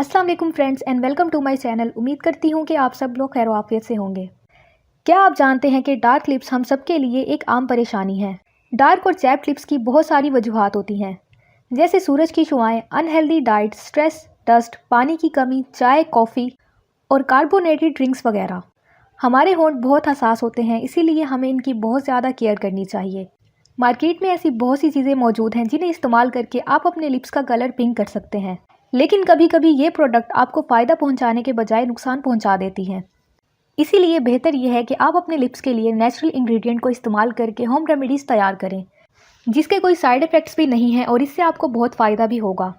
अस्सलाम वालेकुम friends and welcome to my channel. उम्मीद करती हूँ कि आप सब लोग खैर आफियत से होंगे। क्या आप जानते हैं कि डार्क लिप्स हम सब के लिए एक आम परेशानी है। डार्क और चैप्ड लिप्स की बहुत सारी वजूहात होती हैं, जैसे सूरज की छुआएं, अनहेल्दी डाइट, स्ट्रेस, डस्ट, पानी की कमी, चाय, कॉफ़ी और कार्बोनेटेड ड्रिंक्स वगैरह। हमारे होंठ बहुत हसास होते हैं, इसीलिए हमें इनकी बहुत ज़्यादा केयर करनी चाहिए। मार्केट में ऐसी बहुत सी चीज़ें मौजूद हैं जिन्हें इस्तेमाल करके आप अपने लिप्स का कलर पिंक कर सकते हैं, लेकिन कभी कभी ये प्रोडक्ट आपको फ़ायदा पहुंचाने के बजाय नुकसान पहुंचा देती हैं। इसीलिए बेहतर यह है कि आप अपने लिप्स के लिए नेचुरल इंग्रेडिएंट को इस्तेमाल करके होम रेमेडीज़ तैयार करें, जिसके कोई साइड इफ़ेक्ट्स भी नहीं हैं और इससे आपको बहुत फ़ायदा भी होगा।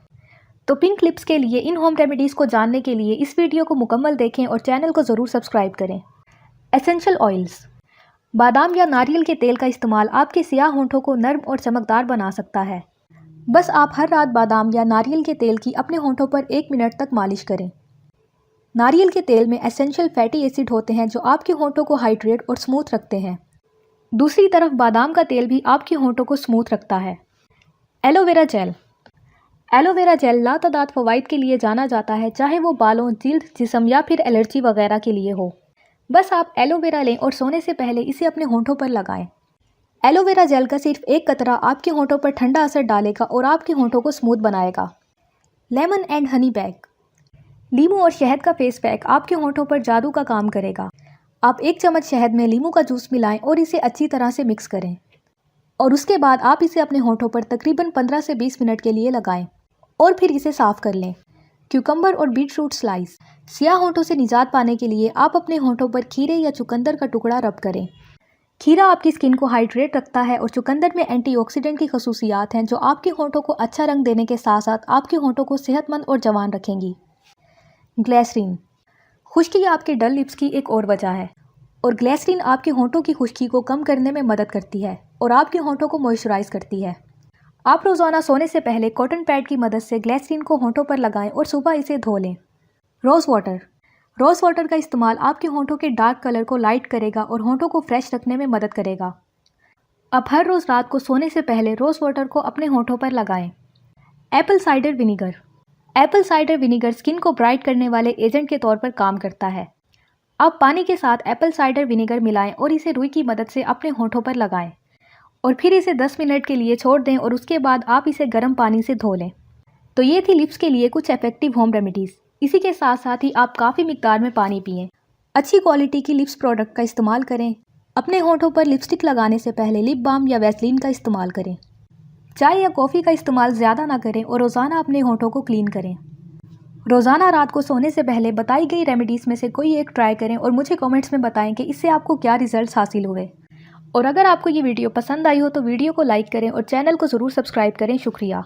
तो पिंक लिप्स के लिए इन होम रेमेडीज़ को जानने के लिए इस वीडियो को मुकम्मल देखें और चैनल को ज़रूर सब्सक्राइब करें। Essential oils. बादाम या नारियल के तेल का इस्तेमाल आपके सियाह होंठों को नर्म और चमकदार बना सकता है। बस आप हर रात बादाम या नारियल के तेल की अपने होंठों पर 1 मिनट तक मालिश करें। नारियल के तेल में एसेंशियल फैटी एसिड होते हैं जो आपके होंठों को हाइड्रेट और स्मूथ रखते हैं। दूसरी तरफ बादाम का तेल भी आपके होंठों को स्मूथ रखता है। Aloe vera gel. एलोवेरा जेल लातादाद फ़वाइद के लिए जाना जाता है, चाहे वो बालों, जिल्द, जिस्म या फिर एलर्जी वगैरह के लिए हो। बस आप एलोवेरा लें और सोने से पहले इसे अपने होंठों पर लगाएं। एलोवेरा जेल का सिर्फ एक कतरा आपके होंठों पर ठंडा असर डालेगा और आपके होंठों को स्मूथ बनाएगा। Lemon and honey pack. लीमू और शहद का फेस पैक आपके होंठों पर जादू का काम करेगा। आप 1 चम्मच शहद में लीमू का जूस मिलाएं और इसे अच्छी तरह से मिक्स करें, और उसके बाद आप इसे अपने होंठों पर तकरीबन 15 से 20 मिनट के लिए लगाएं और फिर इसे साफ़ कर लें। क्यूकम्बर और बीट रूट स्लाइस। सियाह होंठों से निजात पाने के लिए आप अपने होंठों पर खीरे या चुकंदर का टुकड़ा रब करें। खीरा आपकी स्किन को हाइड्रेट रखता है और चुकंदर में एंटीऑक्सीडेंट की खसूसियात हैं जो आपके होंठों को अच्छा रंग देने के साथ साथ आपके होंठों को सेहतमंद और जवान रखेंगी। ग्लिसरीन। खुश्की आपके डल लिप्स की एक और वजह है, और ग्लिसरीन आपके होंठों की खुश्की को कम करने में मदद करती है और आपके होंठों को मॉइस्चराइज करती है। आप रोज़ाना सोने से पहले कॉटन पैड की मदद से ग्लिसरीन को होंठों पर लगाएं और सुबह इसे धो लें। Rose water. रोज़ वाटर का इस्तेमाल आपके होंठों के डार्क कलर को लाइट करेगा और होंठों को फ्रेश रखने में मदद करेगा। आप हर रोज़ रात को सोने से पहले रोज़ वाटर को अपने होंठों पर लगाएं। Apple cider vinegar. Apple cider vinegar skin को ब्राइट करने वाले एजेंट के तौर पर काम करता है। आप पानी के साथ एप्पल साइडर विनीगर मिलाएं और इसे रुई की मदद से अपने होंठों पर लगाएं और फिर इसे 10 मिनट के लिए छोड़ दें और उसके बाद आप इसे गर्म पानी से धो लें। तो ये थी लिप्स के लिए कुछ इफेक्टिव होम रेमेडीज़। इसी के साथ साथ ही आप काफ़ी मिकदार में पानी पिएं। अच्छी क्वालिटी की लिप्स प्रोडक्ट का इस्तेमाल करें। अपने होंठों पर लिपस्टिक लगाने से पहले लिप बाम या वैसलीन का इस्तेमाल करें। चाय या कॉफ़ी का इस्तेमाल ज़्यादा ना करें और रोज़ाना अपने होंठों को क्लीन करें। रोज़ाना रात को सोने से पहले बताई गई रेमेडीज़ में से कोई एक ट्राई करें और मुझे कमेंट्स में बताएं कि इससे आपको क्या रिजल्ट्स हासिल हुए। और अगर आपको ये वीडियो पसंद आई हो तो वीडियो को लाइक करें और चैनल को ज़रूर सब्सक्राइब करें। शुक्रिया।